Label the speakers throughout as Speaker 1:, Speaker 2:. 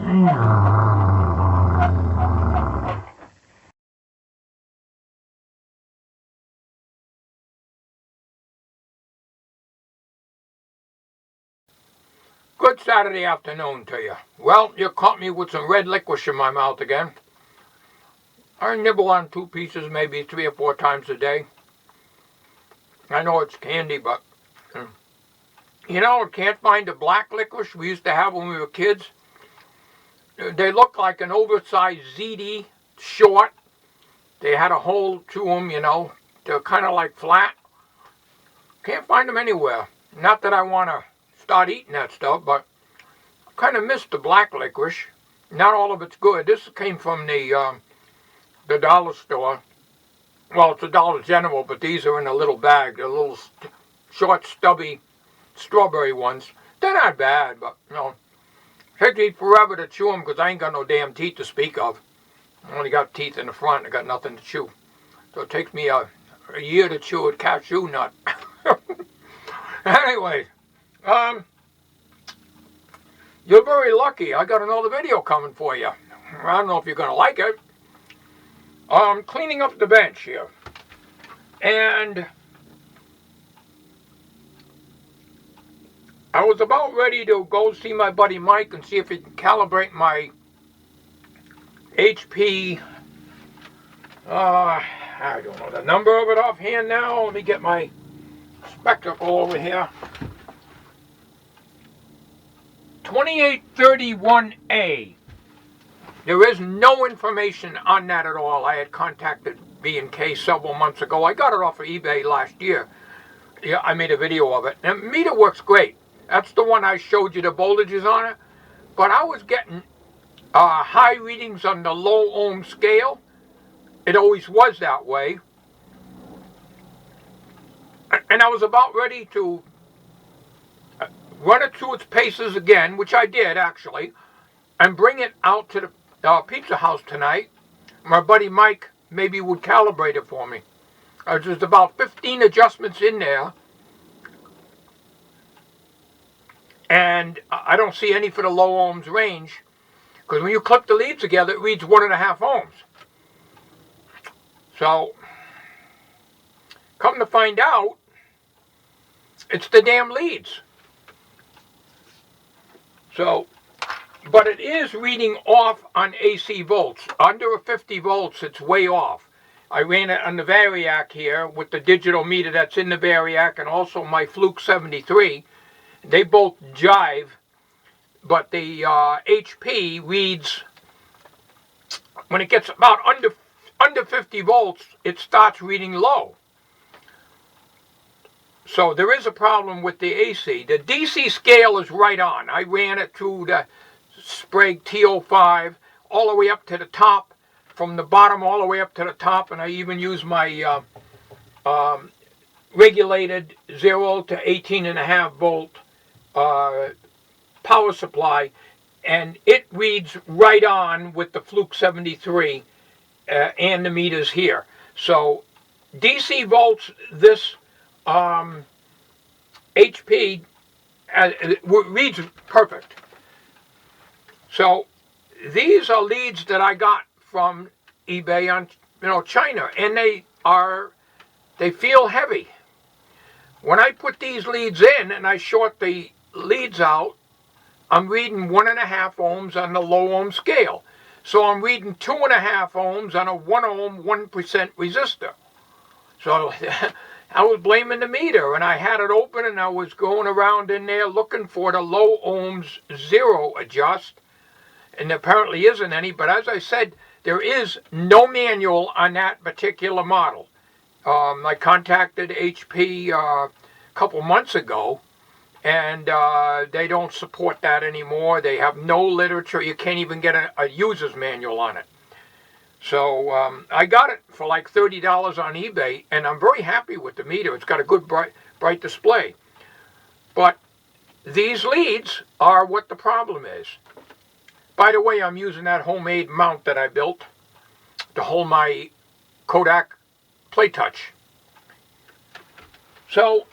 Speaker 1: Good Saturday afternoon to you. Well, you caught me with some red licorice in my mouth again. I nibble on 2 pieces maybe 3 or 4 times a day. I know it's candy, but you know, I can't find the black licorice we used to have when we were kids. They look like an oversized ZD, short. They had a hole to them, you know. They're kind of like flat. Can't find them anywhere. Not that I want to start eating that stuff, but I kind of miss the black licorice. Not all of it's good. This came from the dollar store. Well, it's a Dollar General, but these are in a little bag. They're little short, stubby strawberry ones. They're not bad, but you know, takes me forever to chew them because I ain't got no damn teeth to speak of. I only got teeth in the front. I got nothing to chew. So it takes me a year to chew a cashew nut. Anyway, you're very lucky. I got another video coming for you. I don't know if you're going to like it. I'm cleaning up the bench here. And I was about ready to go see my buddy Mike and see if he can calibrate my HP. I don't know the number of it offhand now. Let me get my spectacle over here. 2831A. There is no information on that at all. I had contacted B&K several months ago. I got it off of eBay last year. Yeah, I made a video of it. And the meter works great. That's the one I showed you the voltages on it. But I was getting high readings on the low ohm scale. It always was that way. And I was about ready to run it through its paces again, which I did actually, and bring it out to the pizza house tonight. My buddy Mike maybe would calibrate it for me. There's about 15 adjustments in there, and I don't see any for the low ohms range, because when you clip the leads together, it reads 1.5 ohms. So, come to find out, it's the damn leads. So, but it is reading off on AC volts. Under 50 volts, it's way off. I ran it on the Variac here with the digital meter that's in the Variac and also my Fluke 73. They both jive, but the HP reads, when it gets about under 50 volts, it starts reading low. So there is a problem with the AC. The DC scale is right on. I ran it through the Sprague T05 all the way up to the top, from the bottom all the way up to the top, and I even use my regulated 0 to 18.5 volt power supply, and it reads right on with the Fluke 73 and the meters here. So DC volts, this HP reads perfect. So these are leads that I got from eBay on, China, and they feel heavy. When I put these leads in and I short the leads out, I'm reading 1.5 ohms on the low ohm scale. So I'm reading 2.5 ohms on a 1 ohm 1% resistor. So I was blaming the meter, and I had it open, and I was going around in there looking for the low ohms 0 adjust, and there apparently isn't any. But as I said, there is no manual on that particular model. I contacted HP a couple months ago, and they don't support that anymore. They have no literature. You can't even get a user's manual on it. So I got it for like $30 on eBay, and I'm very happy with the meter. It's got a good bright display. But these leads are what the problem is. By the way, I'm using that homemade mount that I built to hold my Kodak PlayTouch. So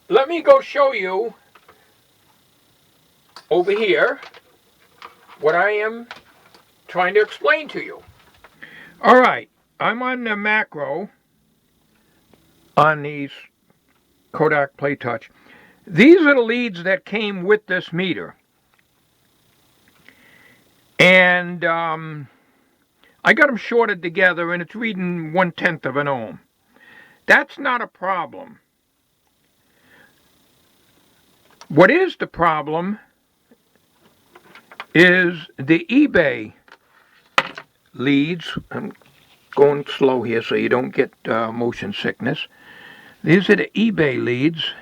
Speaker 1: let me go show you over here what I am trying to explain to you. All right, I'm on the macro on these Kodak PlayTouch. These are the leads that came with this meter. And I got them shorted together, and it's reading 1/10 of an ohm. That's not a problem. What is the problem is the eBay leads. I'm going slow here so you don't get motion sickness. These are the eBay leads.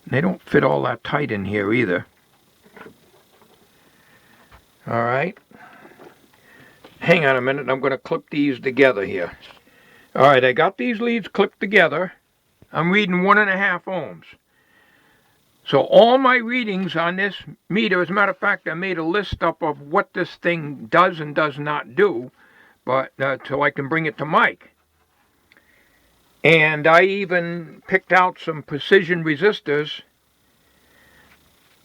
Speaker 1: They don't fit all that tight in here either. All right. Hang on a minute. I'm going to clip these together here. All right, I got these leads clipped together. I'm reading 1.5 ohms. So all my readings on this meter, as a matter of fact, I made a list up of what this thing does and does not do, but so I can bring it to Mike. And I even picked out some precision resistors.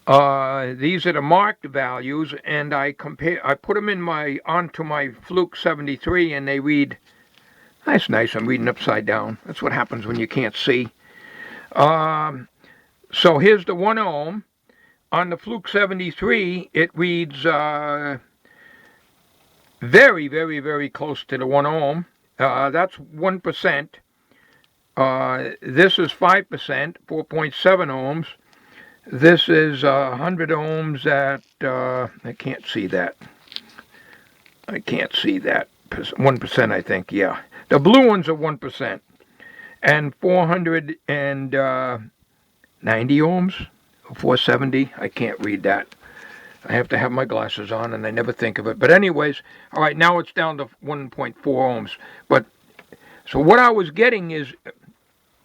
Speaker 1: These are the marked values, and I put them in onto my Fluke 73, and they read. That's nice. I'm reading upside down. That's what happens when you can't see. So here's the 1 ohm. On the Fluke 73, it reads very, very, very close to the 1 ohm. That's 1%. This is 5%, 4.7 ohms. This is 100 ohms at, I can't see that. I can't see that. 1%, I think, yeah. The blue ones are 1%. And 490 ohms, 470. I can't read that. I have to have my glasses on, and I never think of it. But anyways, all right, now it's down to 1.4 ohms. But so what I was getting is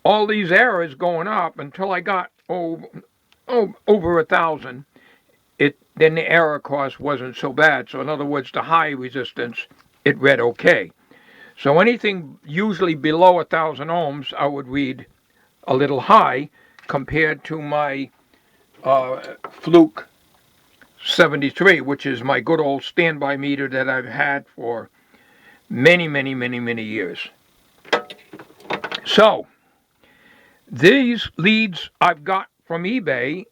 Speaker 1: all these errors going up until I got over 1,000. Then the error cost wasn't so bad. So in other words, the high resistance, it read okay. So anything usually below 1,000 ohms, I would read a little high compared to my Fluke 73, which is my good old standby meter that I've had for many, many, many, many years. So these leads I've got from eBay.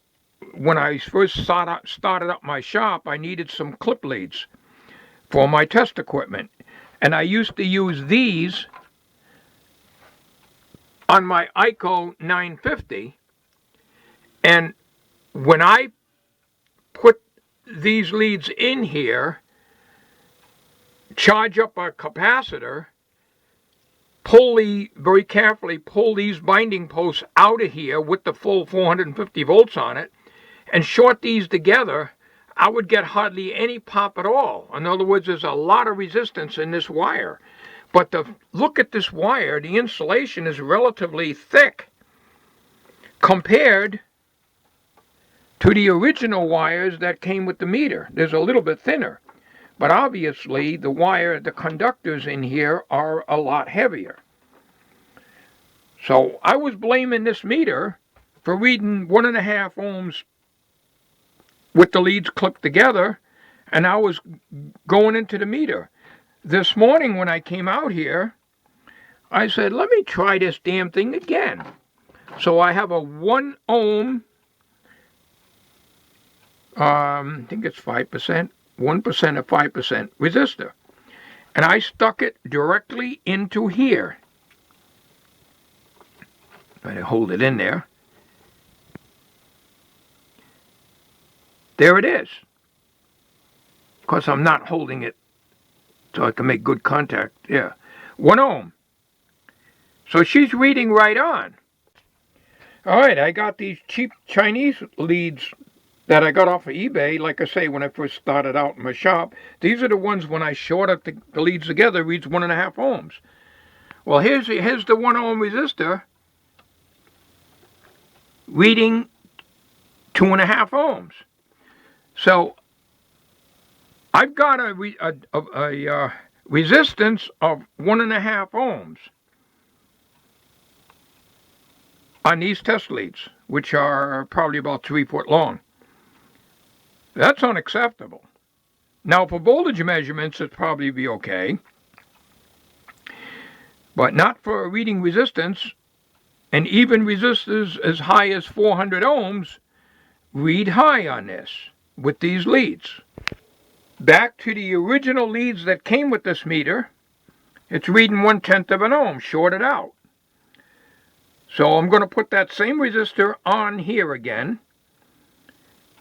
Speaker 1: When I first started up my shop, I needed some clip leads for my test equipment. And I used to use these on my ICO 950. And when I put these leads in here, charge up a capacitor, very carefully pull these binding posts out of here with the full 450 volts on it, and short these together, I would get hardly any pop at all. In other words, there's a lot of resistance in this wire. But look at this wire, the insulation is relatively thick compared to the original wires that came with the meter. There's a little bit thinner. But obviously, the conductors in here are a lot heavier. So I was blaming this meter for reading 1.5 ohms with the leads clipped together, and I was going into the meter. This morning when I came out here, I said, let me try this damn thing again. So I have a 1 ohm, I think it's 5%, 1% of 5% resistor. And I stuck it directly into here. Try to hold it in there. There it is. Of course, I'm not holding it so I can make good contact. Yeah. 1 ohm. So she's reading right on. All right, I got these cheap Chinese leads that I got off of eBay. Like I say, when I first started out in my shop, these are the ones when I shorted the leads together, reads 1.5 ohms. Well, here's the 1 ohm resistor reading 2.5 ohms. So I've got a resistance of 1.5 ohms on these test leads, which are probably about 3 foot long. That's unacceptable. Now, for voltage measurements, it'd probably be okay, but not for reading resistance. And even resistors as high as 400 ohms read high on this with these leads. Back to the original leads that came with this meter, it's reading 1/10 of an ohm, shorted out. So I'm going to put that same resistor on here again,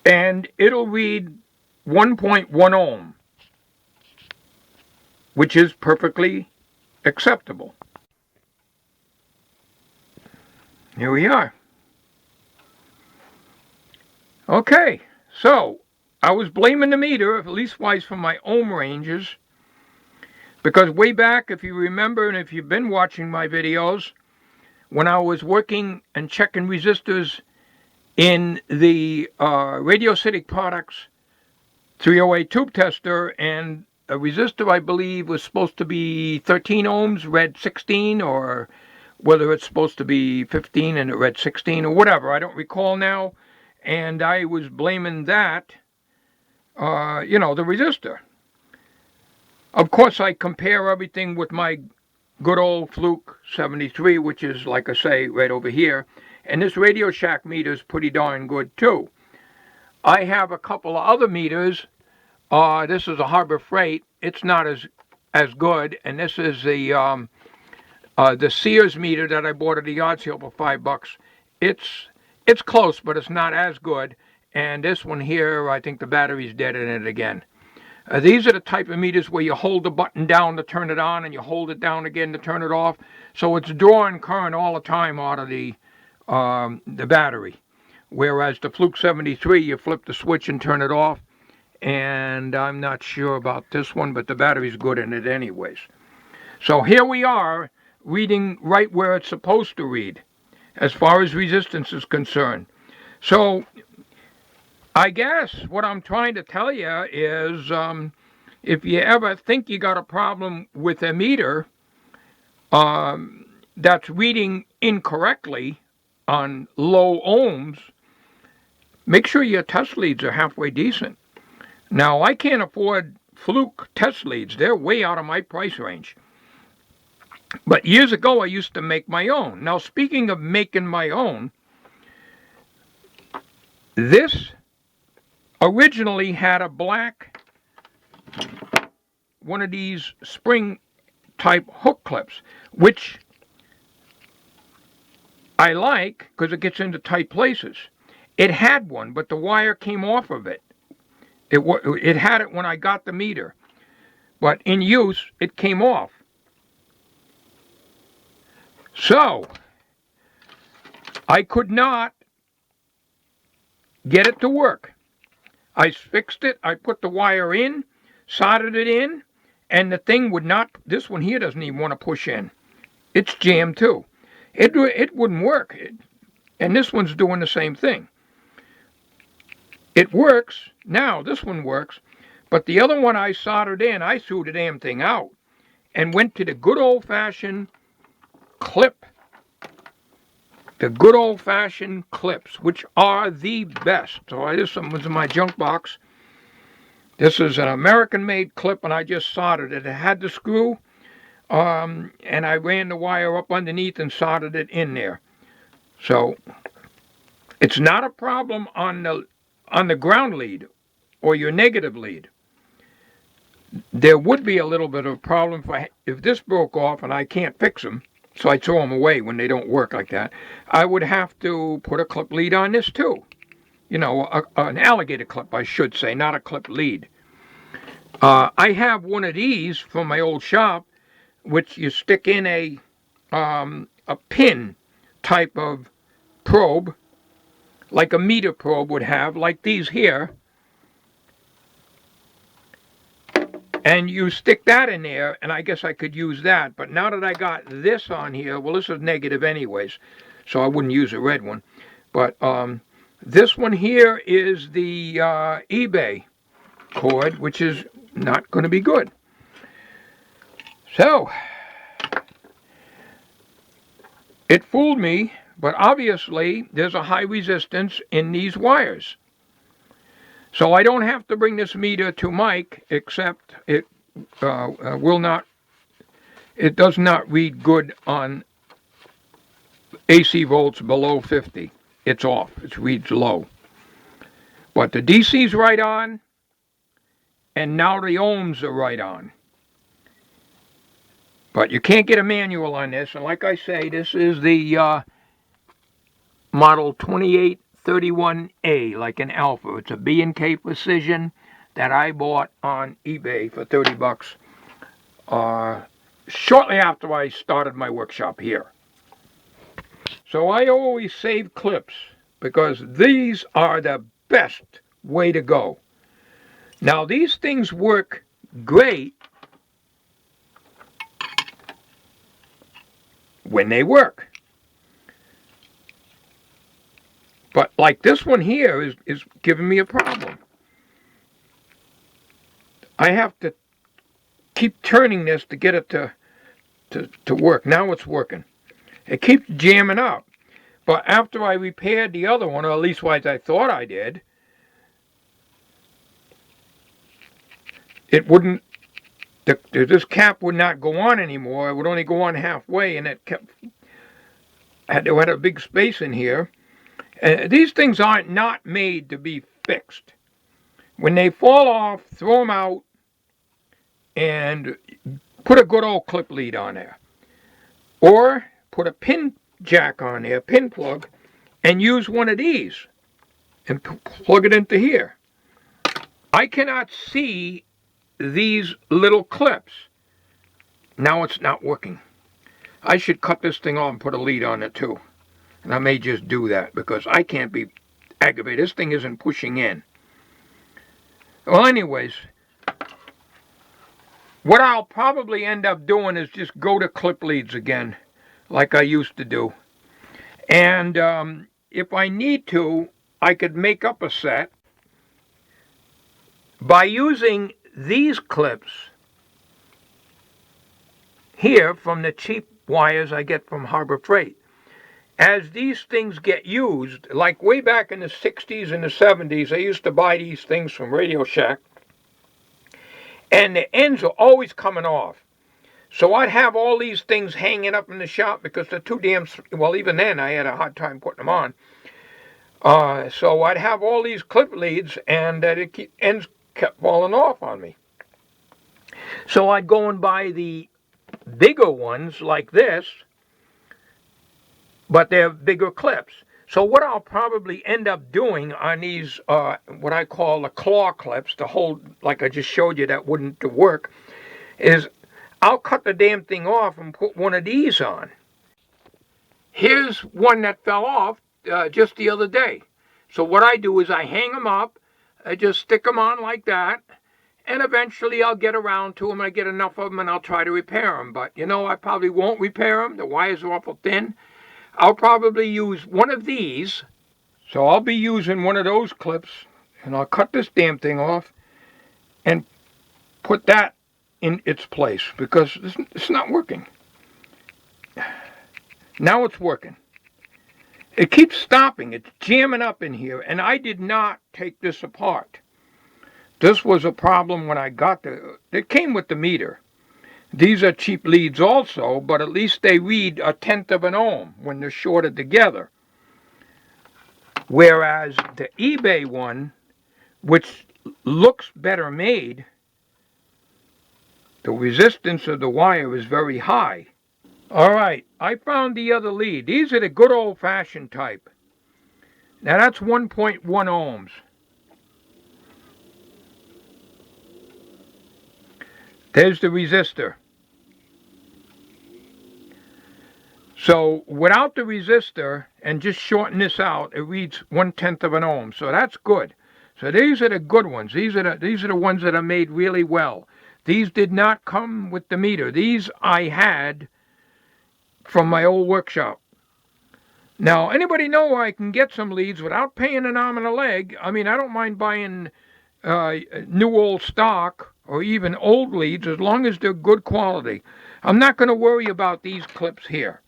Speaker 1: and it'll read 1.1 ohm, which is perfectly acceptable. Here we are. Okay, so I was blaming the meter, at least wise for my ohm ranges, because way back, if you remember, and if you've been watching my videos, when I was working and checking resistors in the Radioacitic Products 308 tube tester, and a resistor I believe was supposed to be 13 ohms, read 16, or whether it's supposed to be 15 and it read 16 or whatever, I don't recall now, and I was blaming that, the resistor. Of course, I compare everything with my good old Fluke 73, which is, like I say, right over here, and this Radio Shack meter is pretty darn good too. I have a couple of other meters. This is a Harbor Freight. It's not as good, and this is the Sears meter that I bought at the yard sale for $5. It's close, but it's not as good. And this one here, I think the battery's dead in it again. These are the type of meters where you hold the button down to turn it on, and you hold it down again to turn it off. So it's drawing current all the time out of the battery. Whereas the Fluke 73, you flip the switch and turn it off. And I'm not sure about this one, but the battery's good in it anyways. So here we are, reading right where it's supposed to read, as far as resistance is concerned. So I guess what I'm trying to tell you is, if you ever think you got a problem with a meter that's reading incorrectly on low ohms, make sure your test leads are halfway decent. Now, I can't afford Fluke test leads. They're way out of my price range. But years ago, I used to make my own. Now, speaking of making my own, this originally had a black, one of these spring type hook clips, which I like because it gets into tight places. It had one, but the wire came off of it. It had it when I got the meter, but in use, it came off. So, I could not get it to work. I fixed it, I put the wire in, soldered it in, and the thing would not, this one here doesn't even want to push in. It's jammed too. It wouldn't work. And this one's doing the same thing. It works. Now, this one works. But the other one I soldered in, I threw the damn thing out and went to the good old-fashioned clip. The good old-fashioned clips, which are the best. So this one was in my junk box. This is an American-made clip, and I just soldered it. It had the screw, and I ran the wire up underneath and soldered it in there. So it's not a problem on the ground lead or your negative lead. There would be a little bit of a problem if this broke off and I can't fix them, so I throw them away when they don't work like that. I would have to put a clip lead on this too. You know, an alligator clip, I should say, not a clip lead. I have one of these from my old shop, which you stick in a pin type of probe, like a meter probe would have, like these here. And you stick that in there, and I guess I could use that. But now that I got this on here, well, this is negative anyways, so I wouldn't use a red one. But this one here is the eBay cord, which is not going to be good. So, it fooled me, but obviously there's a high resistance in these wires. So I don't have to bring this meter to Mike, except it will not, it does not read good on AC volts below 50. It's off, it reads low. But the DC's right on, and now the ohms are right on. But you can't get a manual on this, and like I say, this is the model 2831A, like an Alpha. It's a B&K Precision that I bought on eBay for 30 bucks shortly after I started my workshop here. So I always save clips because these are the best way to go. Now these things work great when they work. But like this one here is giving me a problem. I have to keep turning this to get it to work. Now it's working. It keeps jamming up. But after I repaired the other one, or at least what I thought I did, it wouldn't, this cap would not go on anymore. It would only go on halfway, and it kept, had a big space in here. These things aren't not made to be fixed. When they fall off, throw them out and put a good old clip lead on there. Or put a pin jack on there, pin plug, and use one of these and plug it into here. I cannot see these little clips. Now it's not working. I should cut this thing off and put a lead on it too. And I may just do that because I can't be aggravated. This thing isn't pushing in. Well, anyways, what I'll probably end up doing is just go to clip leads again, like I used to do. And if I need to, I could make up a set by using these clips here from the cheap wires I get from Harbor Freight. As these things get used, like way back in the 60s and the 70s, I used to buy these things from Radio Shack, and the ends are always coming off. So I'd have all these things hanging up in the shop because they're too damn, well, even then I had a hard time putting them on. So I'd have all these clip leads, and the ends kept falling off on me. So I'd go and buy the bigger ones like this, but they're bigger clips. So what I'll probably end up doing on these, what I call the claw clips, to hold, like I just showed you that wouldn't work, is I'll cut the damn thing off and put one of these on. Here's one that fell off just the other day. So what I do is I hang them up, I just stick them on like that, and eventually I'll get around to them. I get enough of them and I'll try to repair them. But you know, I probably won't repair them. The wires are awful thin. I'll probably use one of these. So I'll be using one of those clips, and I'll cut this damn thing off and put that in its place because it's not working. Now it's working. It keeps stopping. It's jamming up in here, and I did not take this apart. This was a problem when I got it came with the meter. These are cheap leads also, but at least they read 1/10 of an ohm when they're shorted together. Whereas the eBay one, which looks better made, the resistance of the wire is very high. All right, I found the other lead. These are the good old-fashioned type. Now that's 1.1 ohms. There's the resistor. So without the resistor and just shorten this out, it reads 1/10 of an ohm. So that's good. So these are the good ones. These are the ones that are made really well. These did not come with the meter. These I had from my old workshop. Now, anybody know where I can get some leads without paying an arm and a leg? I mean, I don't mind buying new old stock or even old leads as long as they're good quality. I'm not going to worry about these clips here.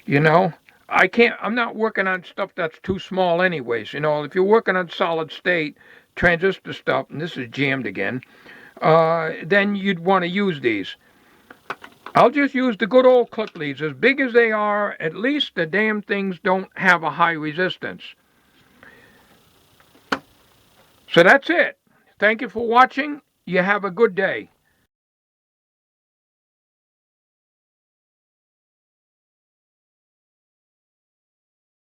Speaker 1: You know, I'm not working on stuff that's too small anyways. You know, if you're working on solid state, transistor stuff, and this is jammed again, then you'd want to use these. I'll just use the good old clip leads. As big as they are, at least the damn things don't have a high resistance. So that's it. Thank you for watching. You have a good day.